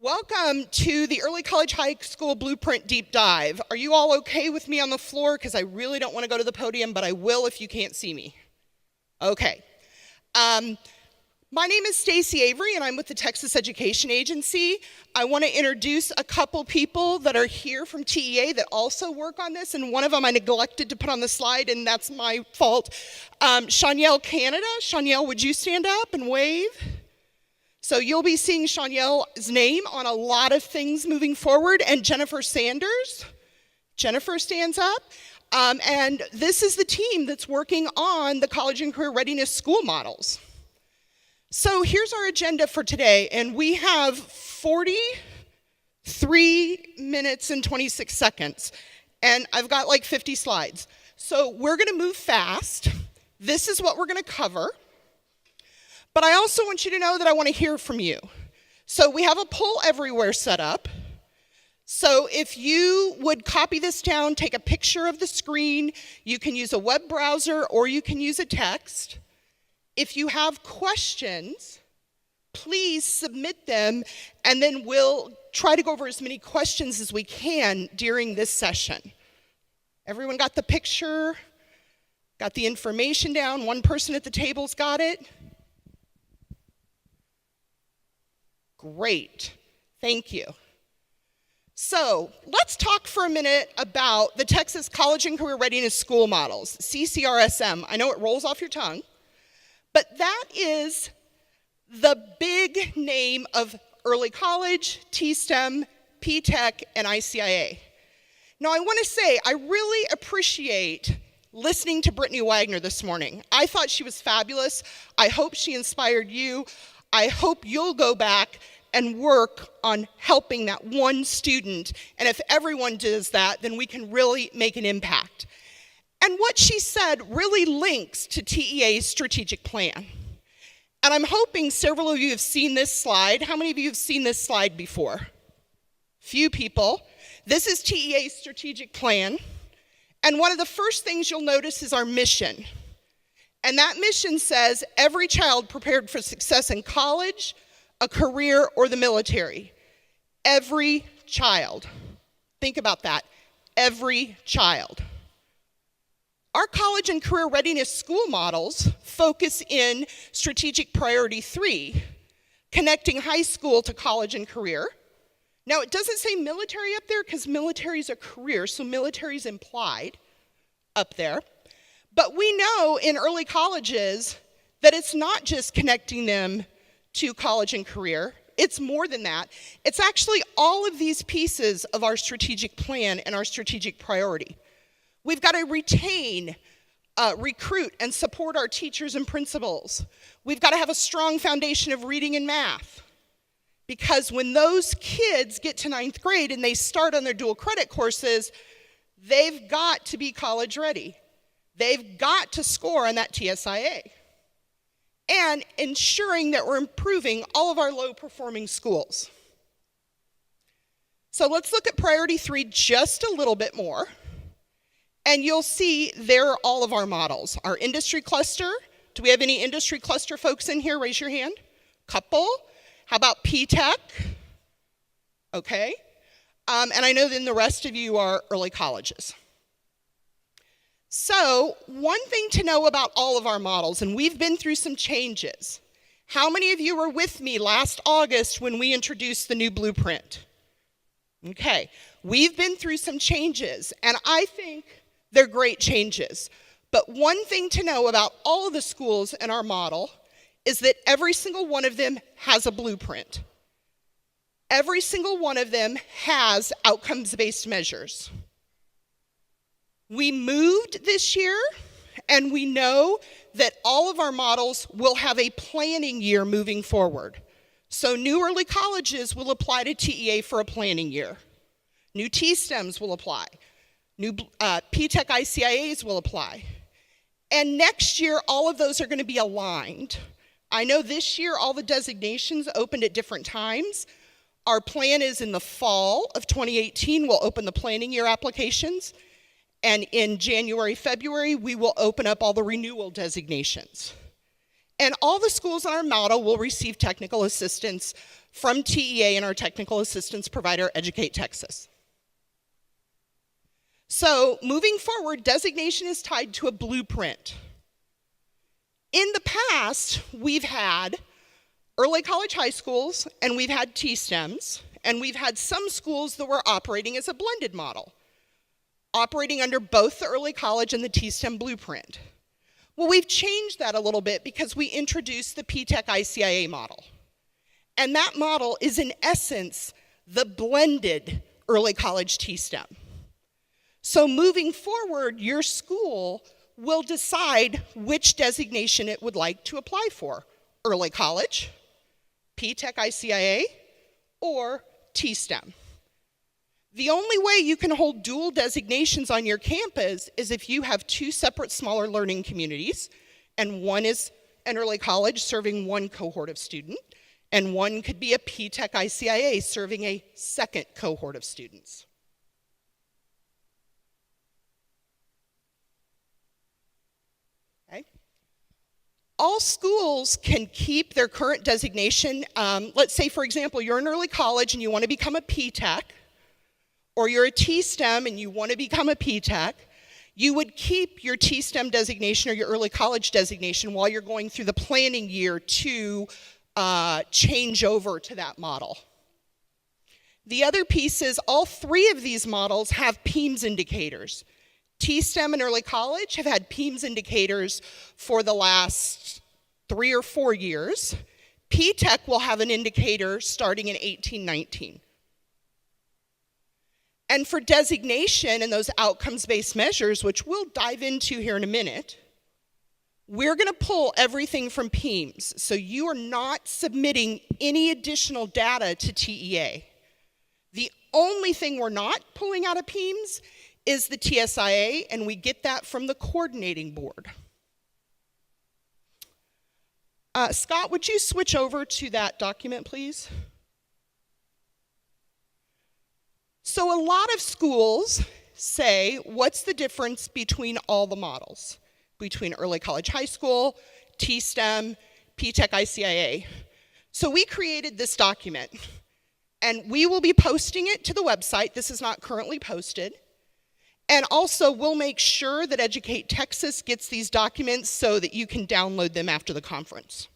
Welcome to the Early College High School Blueprint Deep Dive. Are you all okay with me on the floor? Because I really don't want to go to the podium, but I will if you can't see me. Okay. My name is Stacy Avery, and I'm with the Texas Education Agency. I want to introduce a couple people that are here from TEA that also work on this, and one of them I neglected to put on the slide, and that's my fault. Shanielle Canada. Shanielle, would you stand up and wave? So you'll be seeing Shanielle's name on a lot of things moving forward, and Jennifer Sanders. Jennifer stands up. And this is the team that's working on the college and career readiness school models. So here's our agenda for today, and we have 43 minutes and 26 seconds, and I've got like 50 slides. So we're gonna move fast. This is what we're gonna cover. But I also want you to know that I want to hear from you. So we have a poll everywhere set up. So if you would copy this down, take a picture of the screen, you can use a web browser or you can use a text. If you have questions, please submit them, and then we'll try to go over as many questions as we can during this session. Everyone got the picture? Got the information down? One person at the table's got it? Great, thank you. So let's talk for a minute about the Texas College and Career Readiness School Models, CCRSM. I know it rolls off your tongue, but that is the big name of early college, T-STEM, P-TECH, and ICIA. Now I want to say I really appreciate listening to Brittany Wagner this morning. I thought she was fabulous. I hope she inspired you. I hope you'll go back and work on helping that one student. And if everyone does that, then we can really make an impact. And what she said really links to TEA's strategic plan. And I'm hoping several of you have seen this slide. How many of you have seen this slide before? Few people. This is TEA's strategic plan. And one of the first things you'll notice is our mission. And that mission says, every child prepared for success in college, a career, or the military. Every child. Think about that. Every child. Our college and career readiness school models focus in strategic priority 3, connecting high school to college and career. Now, it doesn't say military up there because military is a career, so military is implied up there. But we know in early colleges that it's not just connecting them to college and career. It's more than that. It's actually all of these pieces of our strategic plan and our strategic priority. We've got to retain, recruit, and support our teachers and principals. We've got to have a strong foundation of reading and math. Because when those kids get to 9th grade and they start on their dual credit courses, they've got to be college ready. They've got to score on that TSIA. And ensuring that we're improving all of our low-performing schools. So let's look at priority 3 just a little bit more. And you'll see there are all of our models. Our industry cluster. Do we have any industry cluster folks in here? Raise your hand. Couple. How about P-TECH? Okay. And I know then the rest of you are early colleges. So one thing to know about all of our models, and we've been through some changes. How many of you were with me last August when we introduced the new blueprint? Okay, we've been through some changes, and I think they're great changes. But one thing to know about all of the schools in our model is that every single one of them has a blueprint. Every single one of them has outcomes-based measures. We moved this year, and we know that all of our models will have a planning year moving forward. So new early colleges will apply to TEA for a planning year. New T-STEMs will apply. New P-TECH ICIAs will apply. And next year, all of those are going to be aligned. I know this year all the designations opened at different times. Our plan is in the fall of 2018, we'll open the planning year applications. And in January, February, we will open up all the renewal designations. And all the schools in our model will receive technical assistance from TEA and our technical assistance provider, Educate Texas. So moving forward, designation is tied to a blueprint. In the past, we've had early college high schools, and we've had T-STEMs, and we've had some schools that were operating as a blended model, operating under both the early college and the T-STEM blueprint. Well, we've changed that a little bit because we introduced the P-TECH ICIA model. And that model is, in essence, the blended early college T-STEM. So moving forward, your school will decide which designation it would like to apply for: early college, P-TECH ICIA, or T-STEM. The only way you can hold dual designations on your campus is if you have two separate smaller learning communities, and one is an early college serving one cohort of student, and one could be a P-TECH ICIA serving a second cohort of students. All schools can keep their current designation. Let's say, for example, you're an early college and you want to become a P-TECH, or you're a T-STEM and you want to become a P-TECH. You would keep your T-STEM designation or your early college designation while you're going through the planning year to change over to that model. The other piece is all three of these models have PEIMS indicators. T-STEM and early college have had PEIMS indicators for the last 3 or 4 years. P-TECH will have an indicator starting in 18-19. And for designation and those outcomes-based measures, which we'll dive into here in a minute, we're going to pull everything from PEIMS. So you are not submitting any additional data to TEA. The only thing we're not pulling out of PEIMS is the TSIA, and we get that from the coordinating board. Scott, would you switch over to that document, please? So a lot of schools say, what's the difference between all the models? Between early college high school, T-STEM, P-TECH ICIA. So we created this document, and we will be posting it to the website. This is not currently posted. And also, we'll make sure that Educate Texas gets these documents so that you can download them after the conference.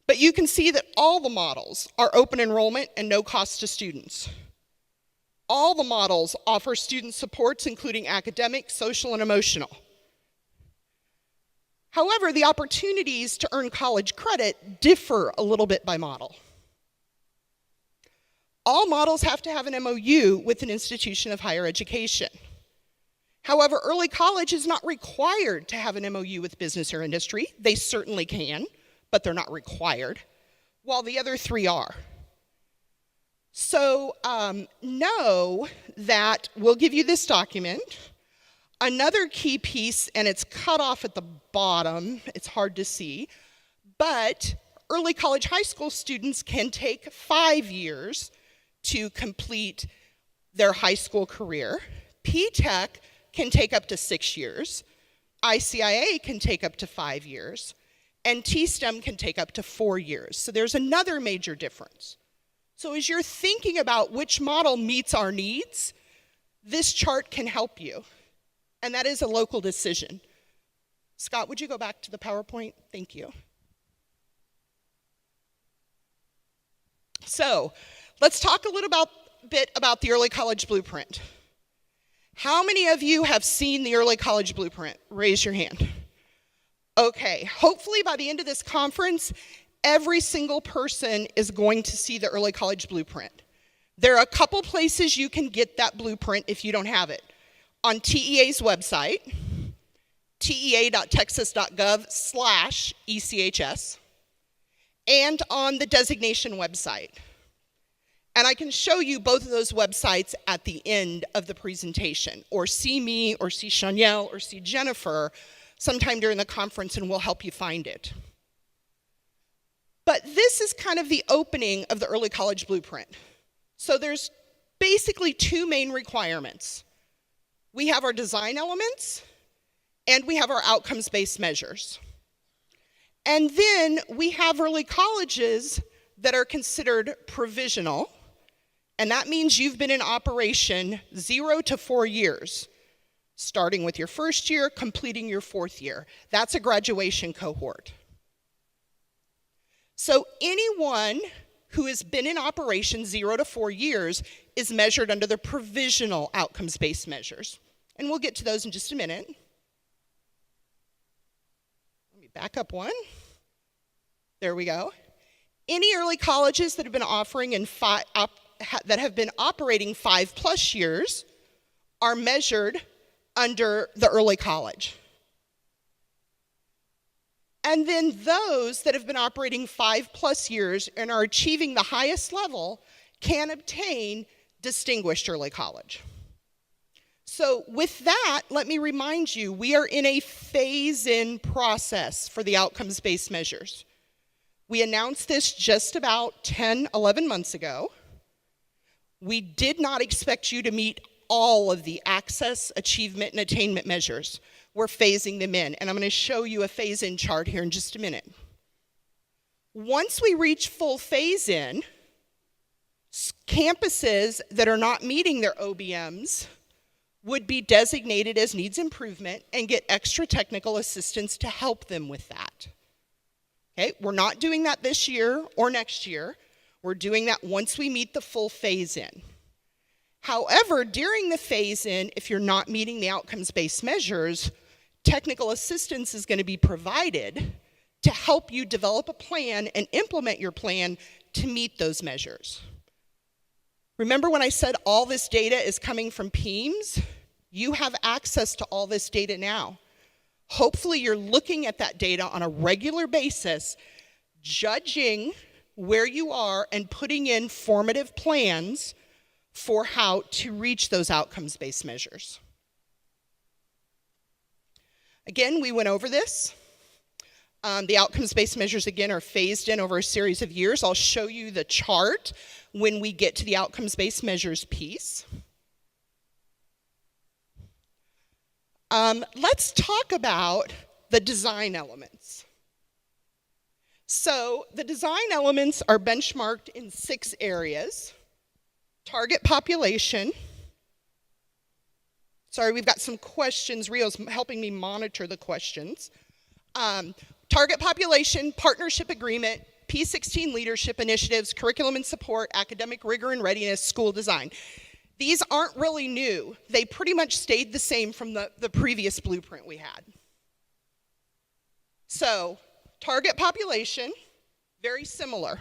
But you can see that all the models are open enrollment and no cost to students. All the models offer student supports, including academic, social, and emotional. However, the opportunities to earn college credit differ a little bit by model. All models have to have an MOU with an institution of higher education. However, early college is not required to have an MOU with business or industry. They certainly can, but they're not required, while the other three are. So know that we'll give you this document. Another key piece, and it's cut off at the bottom, it's hard to see, but early college high school students can take 5 years to complete their high school career. P-TECH can take up to 6 years. ICIA can take up to 5 years. And T-STEM can take up to 4 years. So there's another major difference. So as you're thinking about which model meets our needs, this chart can help you. And that is a local decision. Scott, would you go back to the PowerPoint? Thank you. So let's talk a little bit about the early college blueprint. How many of you have seen the early college blueprint? Raise your hand. Okay, hopefully by the end of this conference, every single person is going to see the early college blueprint. There are a couple places you can get that blueprint if you don't have it. On TEA's website, tea.texas.gov/ECHS, and on the designation website. And I can show you both of those websites at the end of the presentation, or see me, or see Shanielle, or see Jennifer sometime during the conference, and we'll help you find it. But this is kind of the opening of the early college blueprint. So there's basically two main requirements. We have our design elements, and we have our outcomes-based measures. And then we have early colleges that are considered provisional, and that means you've been in operation 0 to 4 years, starting with your first year, completing your 4th year. That's a graduation cohort. So anyone who has been in operation 0 to 4 years is measured under the provisional outcomes-based measures. And we'll get to those in just a minute. Let me back up one. There we go. Any early colleges that have been operating 5+ years are measured under the early college. And then those that have been operating 5+ years and are achieving the highest level can obtain distinguished early college. So with that, let me remind you, we are in a phase-in process for the outcomes-based measures. We announced this just about 10, 11 months ago. We did not expect you to meet all of the access, achievement, and attainment measures. We're phasing them in, and I'm going to show you a phase-in chart here in just a minute. Once we reach full phase-in, campuses that are not meeting their OBMs would be designated as needs improvement and get extra technical assistance to help them with that. Okay, we're not doing that this year or next year. We're doing that once we meet the full phase-in. However, during the phase-in, if you're not meeting the outcomes-based measures, technical assistance is going to be provided to help you develop a plan and implement your plan to meet those measures. Remember when I said all this data is coming from PEAMS? You have access to all this data now. Hopefully you're looking at that data on a regular basis, judging where you are and putting in formative plans for how to reach those outcomes-based measures. Again, we went over this. The outcomes-based measures, again, are phased in over a series of years. I'll show you the chart when we get to the outcomes-based measures piece. Let's talk about the design elements. So the design elements are benchmarked in 6 areas. Target population. Sorry, we've got some questions. Rio's helping me monitor the questions. Target population, partnership agreement, P16 leadership initiatives, curriculum and support, academic rigor and readiness, school design. These aren't really new. They pretty much stayed the same from the previous blueprint we had. So, target population, very similar.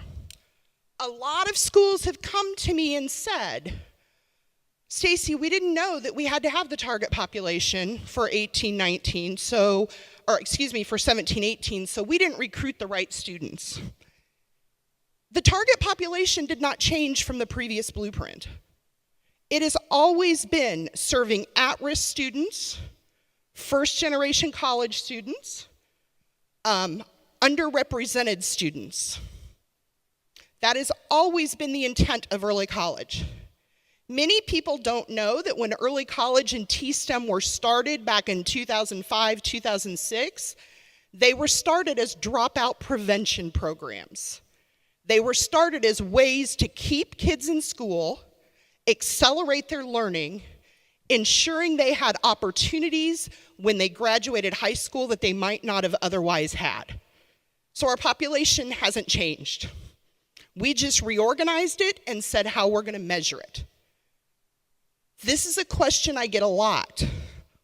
A lot of schools have come to me and said, Stacy, we didn't know that we had to have the target population for 18-19, for 17-18, so we didn't recruit the right students. The target population did not change from the previous blueprint. It has always been serving at-risk students, first-generation college students, underrepresented students. That has always been the intent of early college. Many people don't know that when early college and T-STEM were started back in 2005, 2006, they were started as dropout prevention programs. They were started as ways to keep kids in school, accelerate their learning, ensuring they had opportunities when they graduated high school that they might not have otherwise had. So our population hasn't changed. We just reorganized it and said how we're going to measure it. This is a question I get a lot.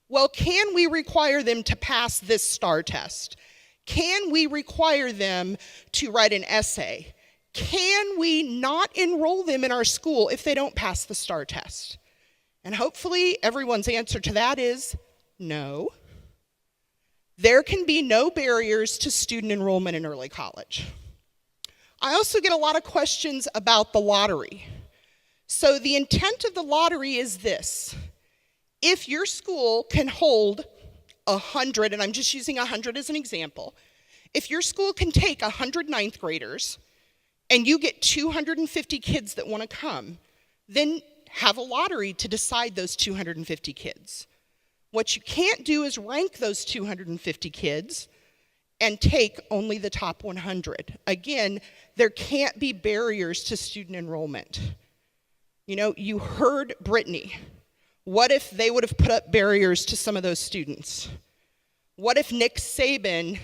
Well, can we require them to pass this STAR test? Can we require them to write an essay? Can we not enroll them in our school if they don't pass the STAR test? And hopefully everyone's answer to that is no. There can be no barriers to student enrollment in early college. I also get a lot of questions about the lottery. So the intent of the lottery is this. If your school can hold 100, and I'm just using 100 as an example, if your school can take 100 ninth graders and you get 250 kids that want to come, then have a lottery to decide those 250 kids. What you can't do is rank those 250 kids and take only the top 100. Again, there can't be barriers to student enrollment. You know, you heard Brittany. What if they would have put up barriers to some of those students? What if Nick Saban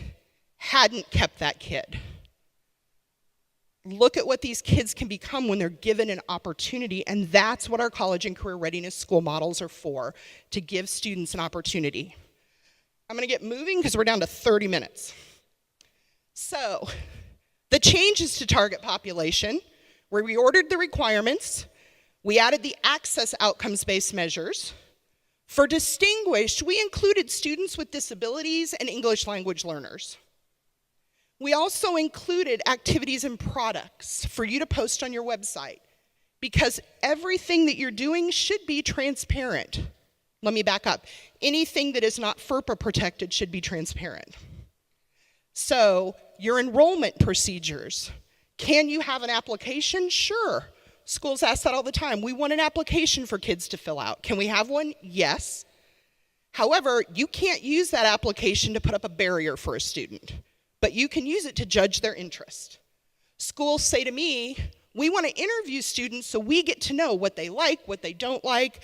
hadn't kept that kid? Look at what these kids can become when they're given an opportunity, and that's what our college and career readiness school models are for, to give students an opportunity. I'm gonna get moving because we're down to 30 minutes. So, the changes to target population, we reordered the requirements, we added the access outcomes-based measures. For distinguished, we included students with disabilities and English language learners. We also included activities and products for you to post on your website, because everything that you're doing should be transparent. Let me back up. Anything that is not FERPA protected should be transparent. So, your enrollment procedures. Can you have an application? Sure. Schools ask that all the time. We want an application for kids to fill out. Can we have one? Yes. However, you can't use that application to put up a barrier for a student, but you can use it to judge their interest. Schools say to me, we want to interview students so we get to know what they like, what they don't like.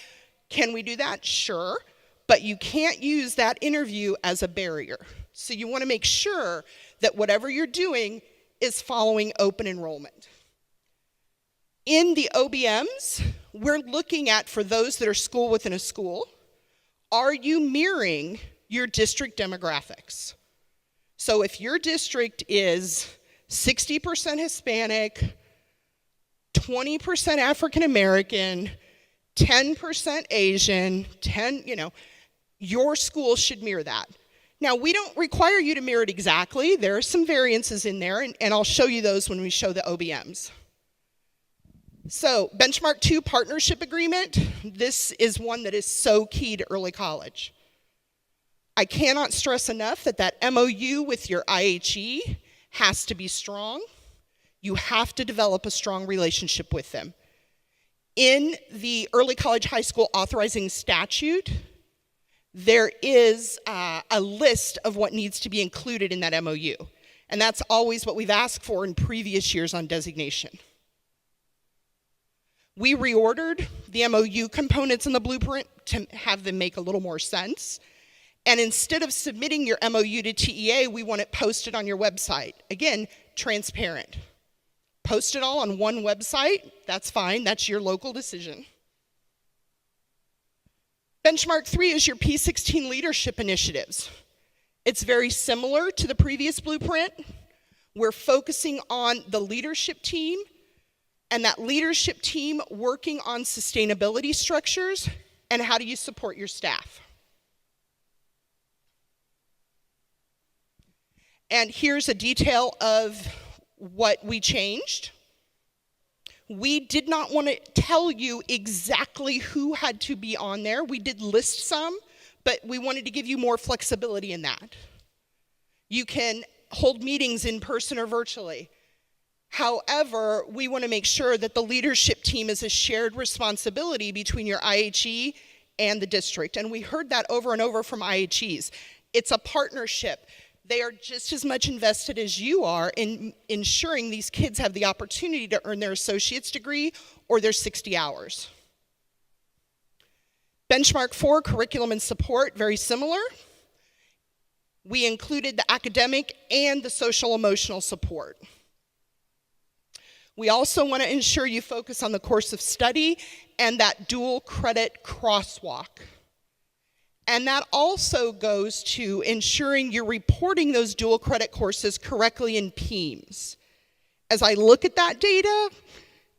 Can we do that? Sure, but you can't use that interview as a barrier. So you want to make sure that whatever you're doing is following open enrollment. In the OBMs, we're looking at, for those that are school within a school, are you mirroring your district demographics? So if your district is 60% Hispanic, 20% African American, 10% Asian, your school should mirror that. Now, we don't require you to mirror it exactly. There are some variances in there, and I'll show you those when we show the OBMs. So, Benchmark 2 partnership agreement, this is one that is so key to early college. I cannot stress enough that that MOU with your IHE has to be strong. You have to develop a strong relationship with them. In the early college high school authorizing statute, there is a list of what needs to be included in that MOU. And that's always what we've asked for in previous years on designation. We reordered the MOU components in the blueprint to have them make a little more sense. And instead of submitting your MOU to TEA, we want it posted on your website. Again, transparent. Post it all on one website, that's fine, that's your local decision. Benchmark 3 is your P16 leadership initiatives. It's very similar to the previous blueprint. We're focusing on the leadership team, and that leadership team working on sustainability structures and how do you support your staff. And here's a detail of what we changed. We did not want to tell you exactly who had to be on there. We did list some, but we wanted to give you more flexibility in that. You can hold meetings in person or virtually. However, we want to make sure that the leadership team is a shared responsibility between your IHE and the district. And we heard that over and over from IHEs. It's a partnership. They are just as much invested as you are in ensuring these kids have the opportunity to earn their associate's degree or their 60 hours. Benchmark 4, curriculum and support, very similar. We included the academic and the social emotional support. We also want to ensure you focus on the course of study and that dual credit crosswalk. And that also goes to ensuring you're reporting those dual credit courses correctly in PEIMS. As I look at that data,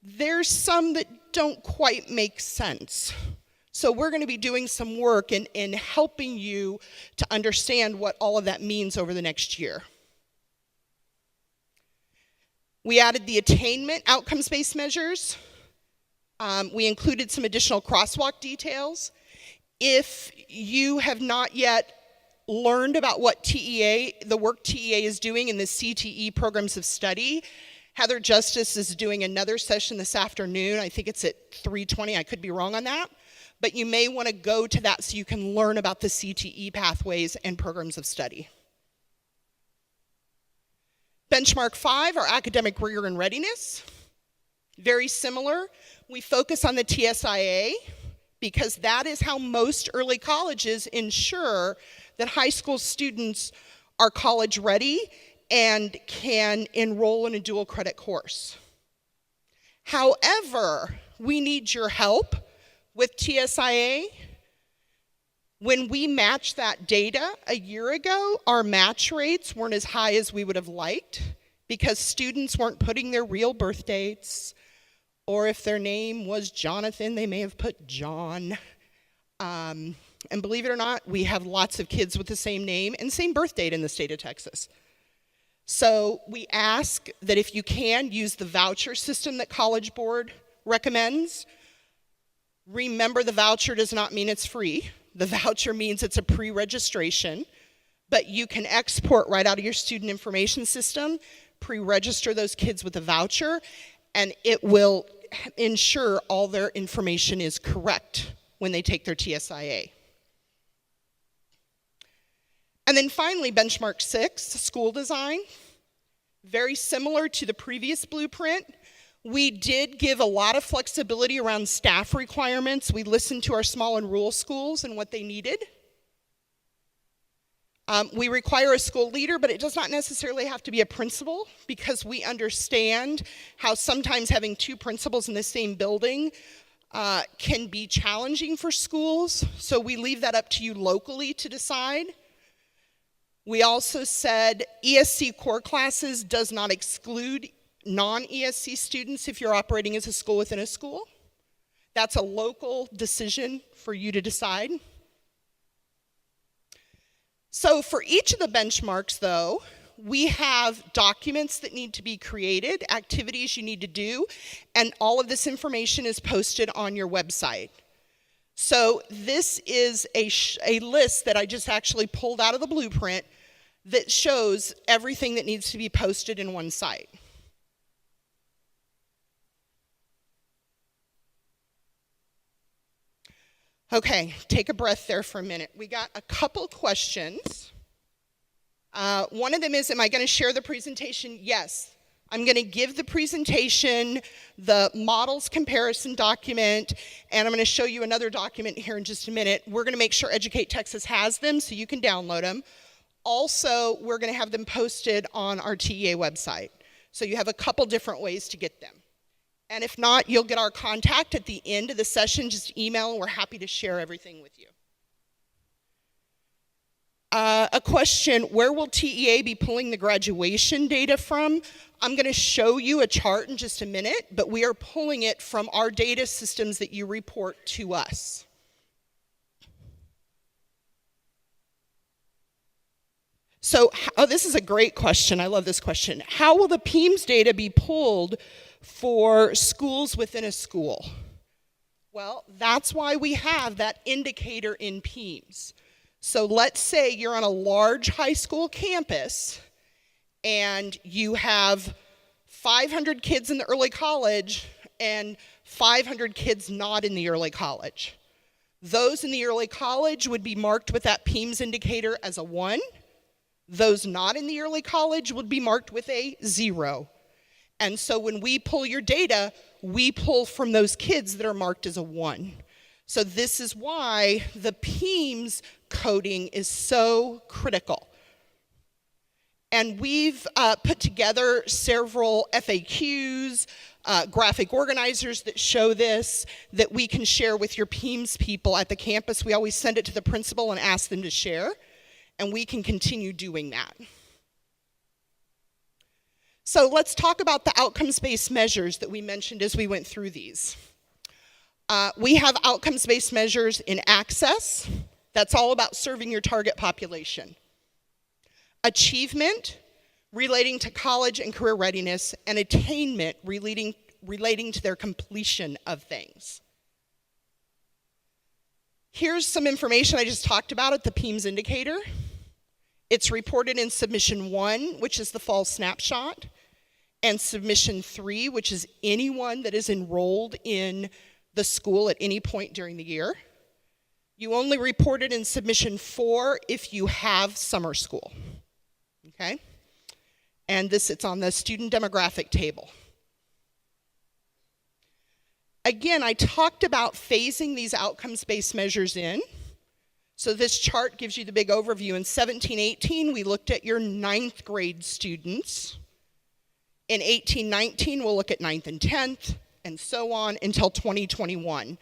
there's some that don't quite make sense. So we're going to be doing some work in helping you to understand what all of that means over the next year. We added the attainment outcomes-based measures. We included some additional crosswalk details. If you have not yet learned about what TEA, the work TEA is doing in the CTE programs of study, Heather Justice is doing another session this afternoon. I think it's at 3:20. I could be wrong on that. But you may want to go to that so you can learn about the CTE pathways and programs of study. Benchmark 5, our academic rigor and readiness. Very similar. We focus on the TSIA because that is how most early colleges ensure that high school students are college ready and can enroll in a dual credit course. However, we need your help with TSIA. When we matched that data a year ago, our match rates weren't as high as we would have liked because students weren't putting their real birth dates, or if their name was Jonathan, they may have put John. And believe it or not, we have lots of kids with the same name and same birth date in the state of Texas. So we ask that if you can, use the voucher system that College Board recommends. Remember, the voucher does not mean it's free. The voucher means it's a pre-registration, but you can export right out of your student information system, pre-register those kids with a voucher, and it will ensure all their information is correct when they take their TSIA. And then finally, benchmark 6, school design. Very similar to the previous blueprint. We did give a lot of flexibility around staff requirements. We listened to our small and rural schools and what they needed. We require a school leader, but it does not necessarily have to be a principal because we understand how sometimes having two principals in the same building can be challenging for schools. So we leave that up to you locally to decide. We also said ESC core classes does not exclude non-ESC students if you're operating as a school within a school. That's a local decision for you to decide. So for each of the benchmarks, though, we have documents that need to be created, activities you need to do, and all of this information is posted on your website. So this is a list that I just actually pulled out of the blueprint that shows everything that needs to be posted in one site. Okay, take a breath there for a minute. We got a couple questions. One of them is, am I going to share the presentation? Yes. I'm going to give the presentation, the models comparison document, and I'm going to show you another document here in just a minute. We're going to make sure Educate Texas has them so you can download them. Also, we're going to have them posted on our TEA website. So you have a couple different ways to get them. And if not, you'll get our contact at the end of the session. Just email, and we're happy to share everything with you. A question, where will TEA be pulling the graduation data from? I'm going to show you a chart in just a minute, but we are pulling it from our data systems that you report to us. So, this is a great question. I love this question. How will the PEIMS data be pulled for schools within a school? Well, that's why we have that indicator in PEIMS. So let's say you're on a large high school campus and you have 500 kids in the early college and 500 kids not in the early college. Those in the early college would be marked with that PEIMS indicator as a 1. Those not in the early college would be marked with a 0. And so when we pull your data, we pull from those kids that are marked as a 1. So this is why the PEIMS coding is so critical. And we've put together several FAQs, graphic organizers that show this, that we can share with your PEIMS people at the campus. We always send it to the principal and ask them to share, and we can continue doing that. So let's talk about the outcomes-based measures that we mentioned as we went through these. We have outcomes-based measures in access. That's all about serving your target population. Achievement, relating to college and career readiness, and attainment, relating to their completion of things. Here's some information I just talked about at the PEIMS indicator. It's reported in submission 1, which is the fall snapshot, and submission 3, which is anyone that is enrolled in the school at any point during the year. You only report it in submission 4 if you have summer school, okay? And it's on the student demographic table. Again, I talked about phasing these outcomes-based measures in. So this chart gives you the big overview. In 17-18, we looked at your 9th grade students. In 18-19, we'll look at 9th and 10th, and so on until 2021.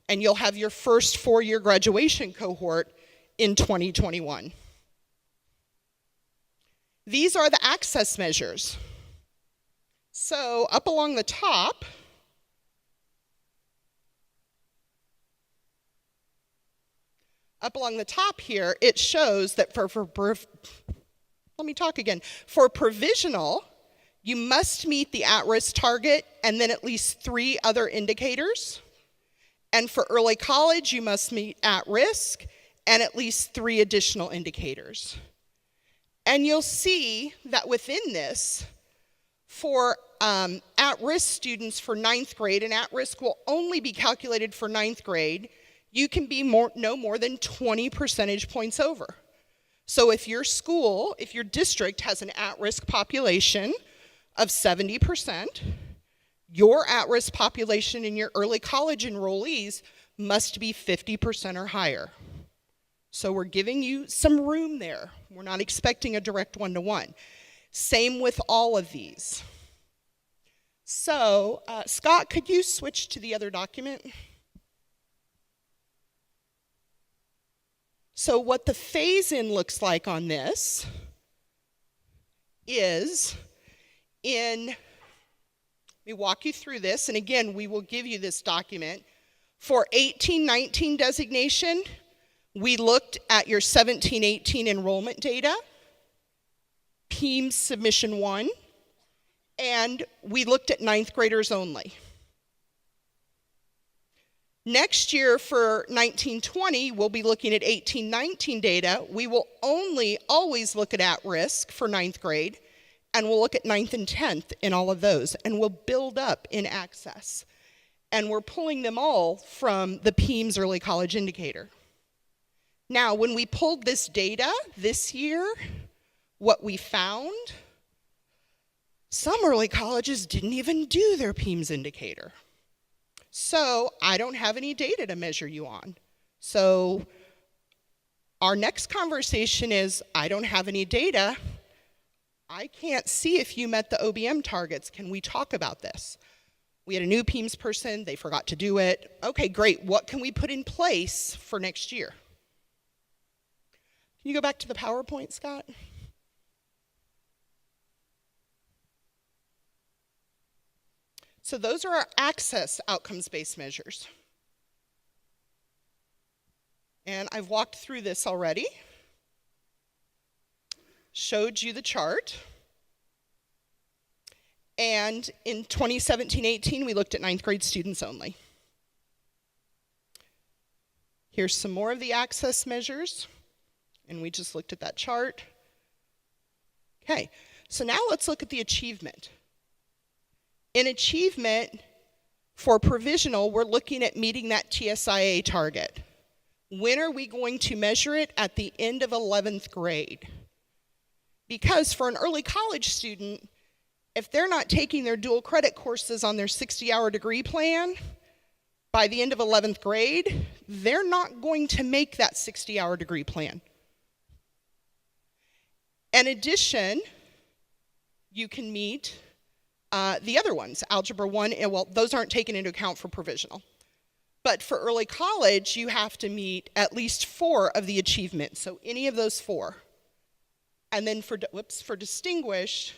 And you'll have your first 4-year graduation cohort in 2021. These are the access measures. So up along the top, here, it shows that for provisional, you must meet the at-risk target and then at least 3 other indicators. And for early college, you must meet at-risk and at least 3 additional indicators. And you'll see that within this, for at-risk students for 9th grade, and at-risk will only be calculated for 9th grade, you can be no more than 20 percentage points over. So if your district has an at-risk population of 70%, your at-risk population in your early college enrollees must be 50% or higher. So we're giving you some room there. We're not expecting a direct one-to-one. Same with all of these. So, Scott, could you switch to the other document? So what the phase-in looks like on this is let me walk you through this, and again, we will give you this document. For 18-19 designation, we looked at your 17-18 enrollment data, PEIMS submission 1, and we looked at 9th graders only. Next year for 19-20, we'll be looking at 18-19 data. We will always look at risk for 9th grade, and we'll look at 9th and 10th in all of those, and we'll build up in access. And we're pulling them all from the PEIMS early college indicator. Now, when we pulled this data this year, what we found, some early colleges didn't even do their PEIMS indicator. So I don't have any data to measure you on. So our next conversation is, I don't have any data. I can't see if you met the OBM targets. Can we talk about this? We had a new PEIMS person, they forgot to do it. Okay, great, what can we put in place for next year? Can you go back to the PowerPoint, Scott? So those are our access outcomes-based measures. And I've walked through this already. Showed you the chart. And in 2017-18, we looked at 9th grade students only. Here's some more of the access measures. And we just looked at that chart. Okay, so now let's look at the achievement. In achievement, for provisional, we're looking at meeting that TSIA target. When are we going to measure it? At the end of 11th grade. Because for an early college student, if they're not taking their dual credit courses on their 60-hour degree plan, by the end of 11th grade, they're not going to make that 60-hour degree plan. In addition, you can meet the other ones, Algebra 1, and well, those aren't taken into account for provisional. But for early college, you have to meet at least 4 of the achievements, so any of those 4. And then for distinguished,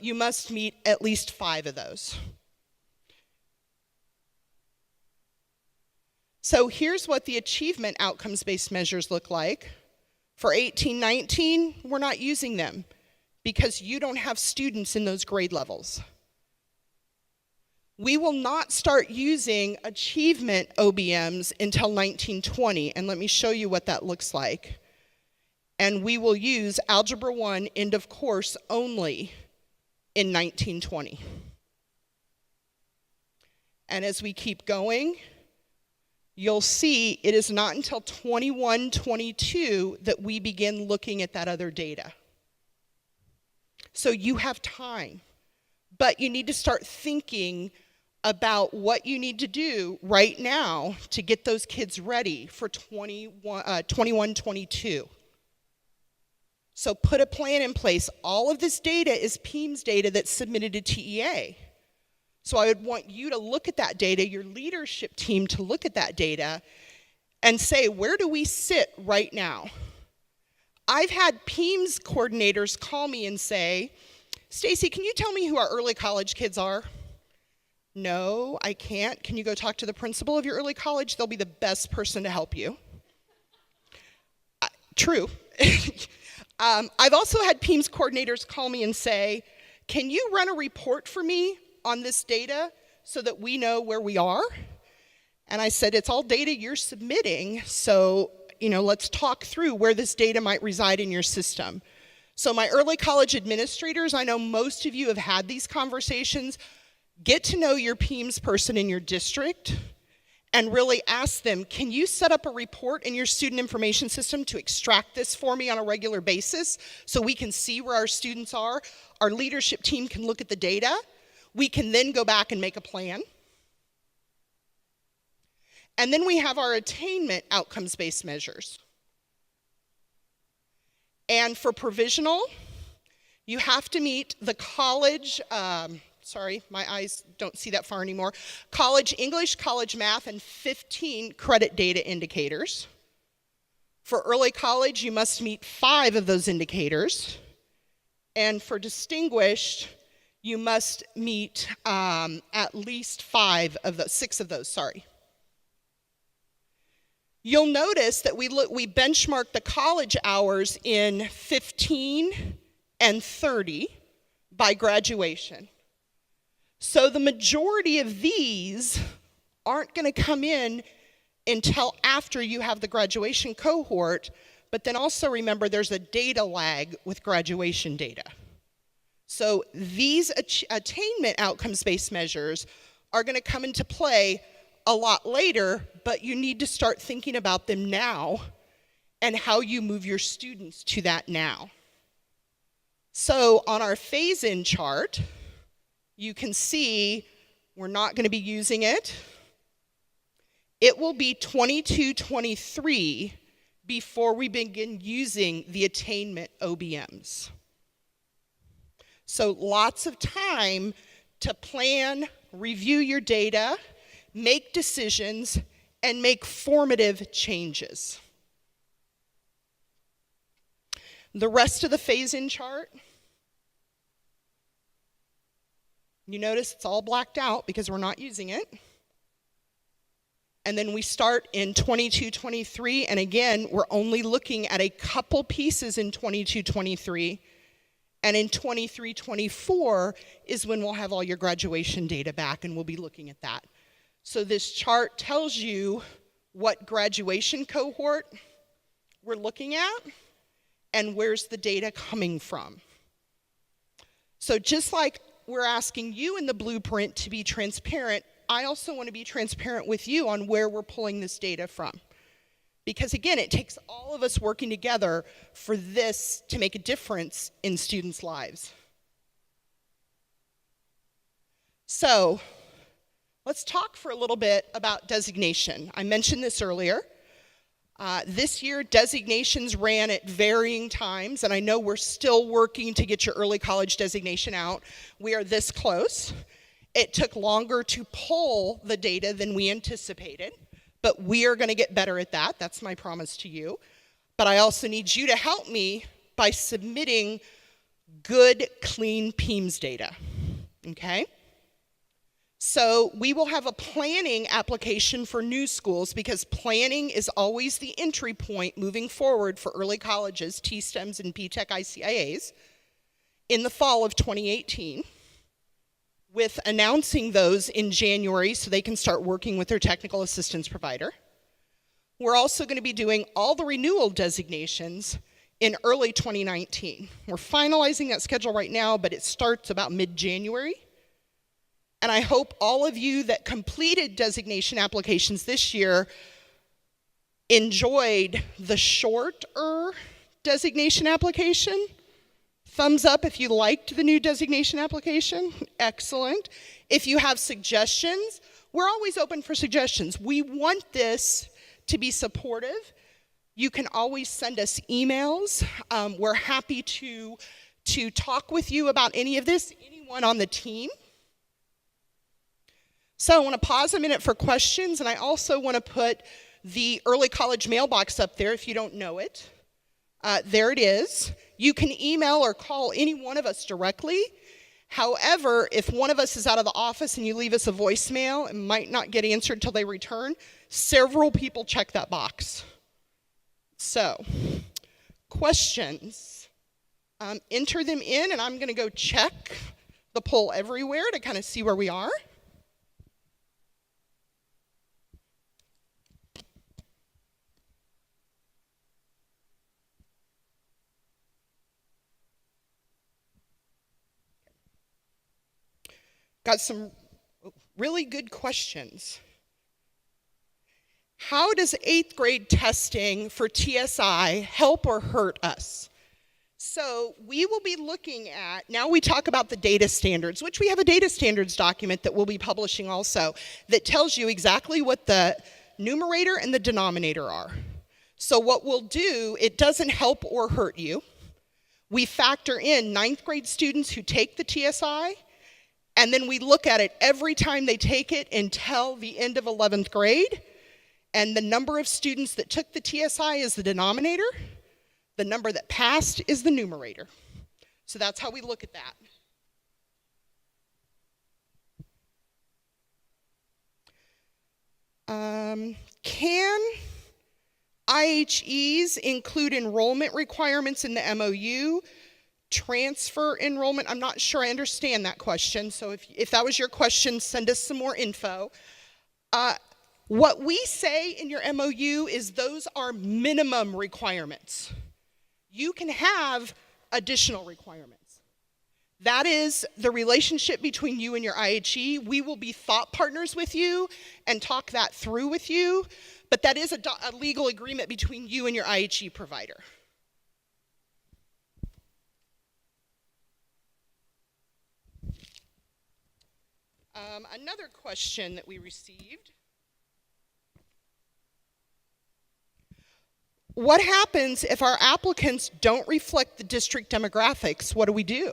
you must meet at least 5 of those. So here's what the achievement outcomes-based measures look like. For 18-19, we're not using them because you don't have students in those grade levels. We will not start using achievement OBMs until 19-20, and let me show you what that looks like. And we will use Algebra 1 end of course only in 19-20. And as we keep going, you'll see it is not until 21-22 that we begin looking at that other data. So you have time, but you need to start thinking about what you need to do right now to get those kids ready for 21-22. So put a plan in place. All of this data is PEIMS data that's submitted to TEA. So I would want you to look at that data, your leadership team to look at that data and say, where do we sit right now? I've had PEIMS coordinators call me and say, Stacy, can you tell me who our early college kids are? No, I can't. Can you go talk to the principal of your early college? They'll be the best person to help you. True. I've also had PEIMS coordinators call me and say, can you run a report for me on this data so that we know where we are? And I said, it's all data you're submitting, so let's talk through where this data might reside in your system. So my early college administrators, I know most of you have had these conversations. Get to know your PEIMS person in your district and really ask them, can you set up a report in your student information system to extract this for me on a regular basis so we can see where our students are? Our leadership team can look at the data. We can then go back and make a plan. And then we have our attainment outcomes-based measures. And for provisional, you have to meet the college, sorry, my eyes don't see that far anymore, college English, college math, and 15 credit data indicators. For early college, you must meet 5 of those indicators. And for distinguished, you must meet at least 6 of those, sorry. You'll notice that we benchmark the college hours in 15 and 30 by graduation. So the majority of these aren't going to come in until after you have the graduation cohort, but then also remember there's a data lag with graduation data. So these attainment outcomes-based measures are going to come into play a lot later, but you need to start thinking about them now and how you move your students to that now. So on our phase-in chart, you can see we're not going to be using it. It will be 22-23 before we begin using the attainment OBMs. So lots of time to plan, review your data, make decisions, and make formative changes. The rest of the phase-in chart, you notice it's all blacked out because we're not using it. And then we start in 22-23, and again, we're only looking at a couple pieces in 22-23, and in 23-24 is when we'll have all your graduation data back, and we'll be looking at that. So this chart tells you what graduation cohort we're looking at and where's the data coming from. So just like we're asking you in the blueprint to be transparent, I also want to be transparent with you on where we're pulling this data from. Because again, it takes all of us working together for this to make a difference in students' lives. So, let's talk for a little bit about designation. I mentioned this earlier. This year, designations ran at varying times, and I know we're still working to get your early college designation out. We are this close. It took longer to pull the data than we anticipated, but we are going to get better at that. That's my promise to you. But I also need you to help me by submitting good, clean PEIMS data, okay? So we will have a planning application for new schools because planning is always the entry point moving forward for early colleges, T-STEMs and P-TECH ICIAs in the fall of 2018, with announcing those in January so they can start working with their technical assistance provider. We're also going to be doing all the renewal designations in early 2019. We're finalizing that schedule right now, but it starts about mid-January. And I hope all of you that completed designation applications this year enjoyed the shorter designation application, Thumbs up if you liked the new designation application. Excellent. If you have suggestions, we're always open for suggestions. We want this to be supportive. You can always send us emails. We're happy to talk with you about any of this, anyone on the team. So I want to pause a minute for questions, and I also want to put the early college mailbox up there if you don't know it. There it is. You can email or call any one of us directly. However, if one of us is out of the office and you leave us a voicemail, it might not get answered until they return. Several people check that box. So, questions. Enter them in, and I'm going to go check the poll everywhere to kind of see where we are. Got some really good questions. How does 8th grade testing for TSI help or hurt us? So we will be looking at, now we talk about the data standards, which we have a data standards document that we'll be publishing also that tells you exactly what the numerator and the denominator are. So what we'll do, it doesn't help or hurt you. We factor in 9th grade students who take the TSI, and then we look at it every time they take it until the end of 11th grade. And the number of students that took the TSI is the denominator. The number that passed is the numerator. So that's how we look at that. Can IHEs include enrollment requirements in the MOU? Transfer enrollment, I'm not sure I understand that question, so if that was your question, send us some more info. What we say in your MOU is those are minimum requirements. You can have additional requirements. That is the relationship between you and your IHE. We will be thought partners with you and talk that through with you, but that is a legal agreement between you and your IHE provider. Another question that we received. What happens if our applicants don't reflect the district demographics? What do we do?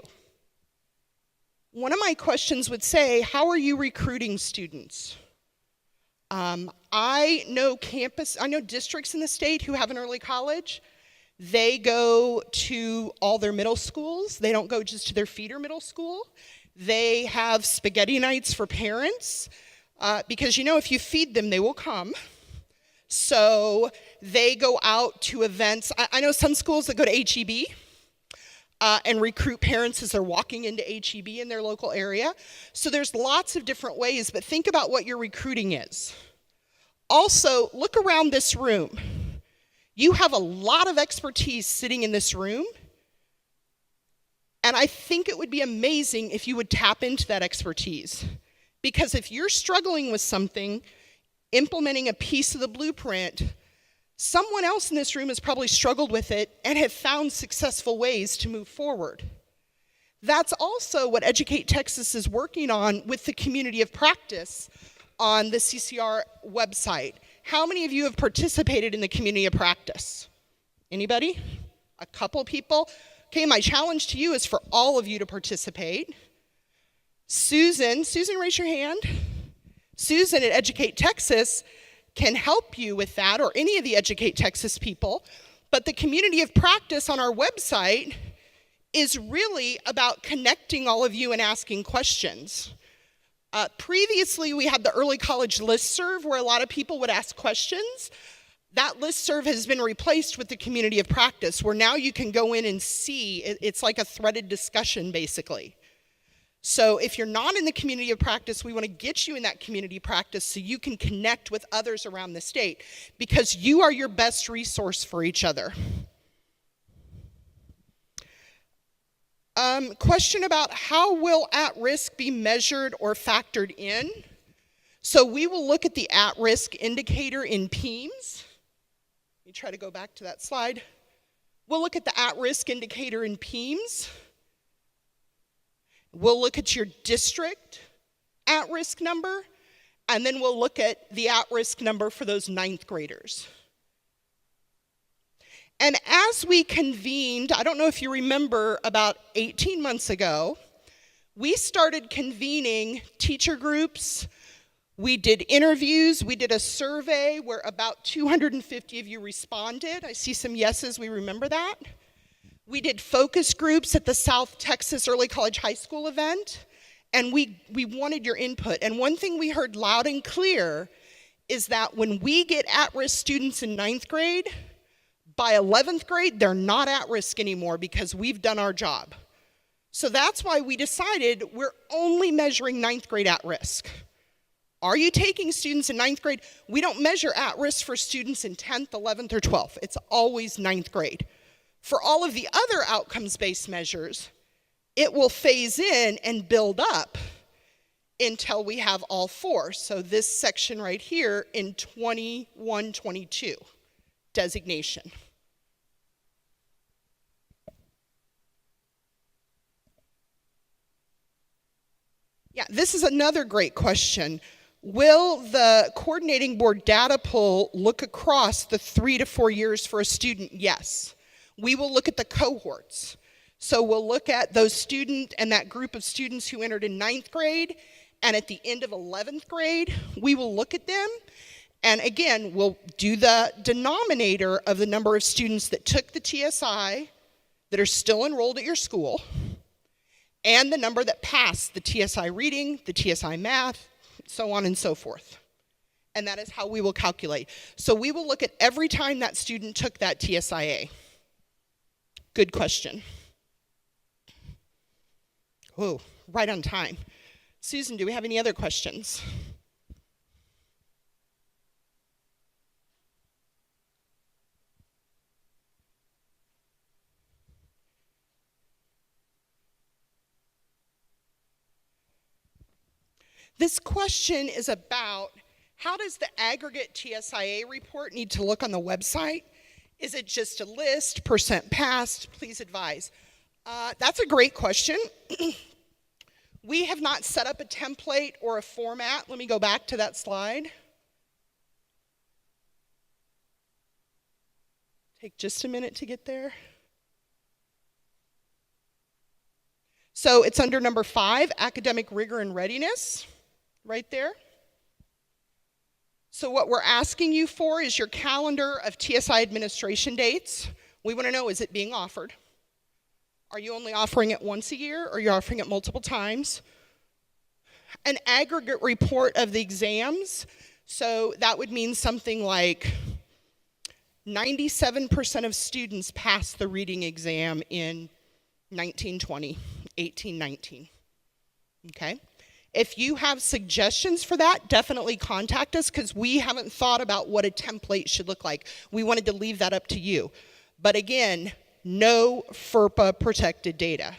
One of my questions would say, how are you recruiting students? I know districts in the state who have an early college. They go to all their middle schools. They don't go just to their feeder middle school. They have spaghetti nights for parents because, if you feed them, they will come. So they go out to events. I know some schools that go to HEB and recruit parents as they're walking into HEB in their local area. So there's lots of different ways, but think about what your recruiting is. Also, look around this room. You have a lot of expertise sitting in this room. And I think it would be amazing if you would tap into that expertise. Because if you're struggling with something, implementing a piece of the blueprint, someone else in this room has probably struggled with it and have found successful ways to move forward. That's also what Educate Texas is working on with the community of practice on the CCR website. How many of you have participated in the community of practice? Anybody? A couple people? Okay, my challenge to you is for all of you to participate. Susan, raise your hand. Susan at Educate Texas can help you with that, or any of the Educate Texas people. But the community of practice on our website is really about connecting all of you and asking questions. Previously, we had the early college listserv where a lot of people would ask questions. That listserv has been replaced with the community of practice, where now you can go in and see. It's like a threaded discussion, basically. So if you're not in the community of practice, we want to get you in that community practice so you can connect with others around the state, because you are your best resource for each other. Question about how will at-risk be measured or factored in? So we will look at the at-risk indicator in PEAMS. Let me try to go back to that slide. We'll look at the at-risk indicator in PEAMS. We'll look at your district at-risk number, and then we'll look at the at-risk number for those 9th graders. And as we convened, I don't know if you remember, about 18 months ago, we started convening teacher groups. We did interviews. We did a survey where about 250 of you responded. I see some yeses. We remember that. We did focus groups at the South Texas Early College High School event, and we wanted your input. And one thing we heard loud and clear is that when we get at-risk students in 9th grade, by 11th grade, they're not at risk anymore because we've done our job. So that's why we decided we're only measuring 9th grade at risk. Are you taking students in 9th grade? We don't measure at risk for students in 10th, 11th, or 12th. It's always 9th grade. For all of the other outcomes-based measures, it will phase in and build up until we have all 4. So this section right here in 21-22, designation. Yeah, this is another great question. Will the coordinating board data pool look across the 3 to 4 years for a student? Yes. We will look at the cohorts. So we'll look at those students and that group of students who entered in 9th grade, and at the end of 11th grade, we will look at them. And again, we'll do the denominator of the number of students that took the TSI that are still enrolled at your school, and the number that passed the TSI reading, the TSI math, so on and so forth. And that is how we will calculate. So we will look at every time that student took that TSIA. Good question. Oh, right on time. Susan, do we have any other questions? This question is about how does the aggregate TSIA report need to look on the website? Is it just a list, percent passed? Please advise. That's a great question. We have not set up a template or a format. Let me go back to that slide. Take just a minute to get there. So it's under number 5, academic rigor and readiness. Right there. So what we're asking you for is your calendar of TSI administration dates. We want to know, is it being offered? Are you only offering it once a year, or are you offering it multiple times? An aggregate report of the exams. So that would mean something like 97% of students passed the reading exam in 1920, 1819. Okay? If you have suggestions for that, definitely contact us, because we haven't thought about what a template should look like. We wanted to leave that up to you. But again, no FERPA protected data.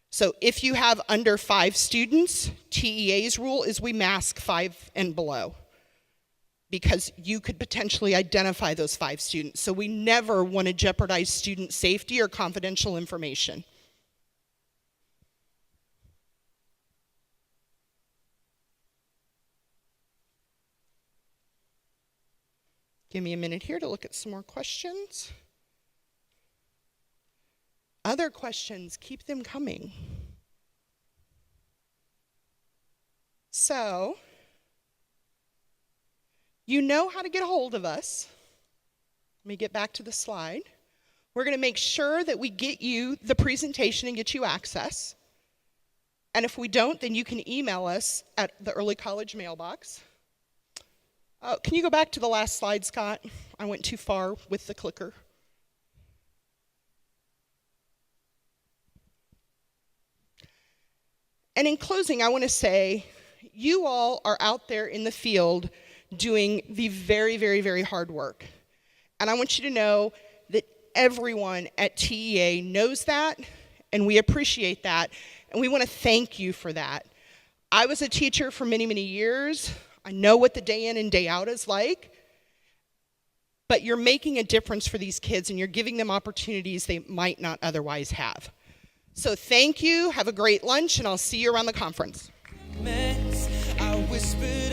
So if you have under 5 students, TEA's rule is we mask 5 and below, because you could potentially identify those 5 students. So we never want to jeopardize student safety or confidential information. Give me a minute here to look at some more questions. Other questions, keep them coming. So, you know how to get a hold of us. Let me get back to the slide. We're going to make sure that we get you the presentation and get you access. And if we don't, then you can email us at the early college mailbox. Can you go back to the last slide, Scott? I went too far with the clicker. And in closing, I want to say, you all are out there in the field doing the very, very, very hard work. And I want you to know that everyone at TEA knows that, and we appreciate that, and we want to thank you for that. I was a teacher for many, many years. I know what the day in and day out is like, but you're making a difference for these kids, and you're giving them opportunities they might not otherwise have. So thank you, have a great lunch, and I'll see you around the conference. I whispered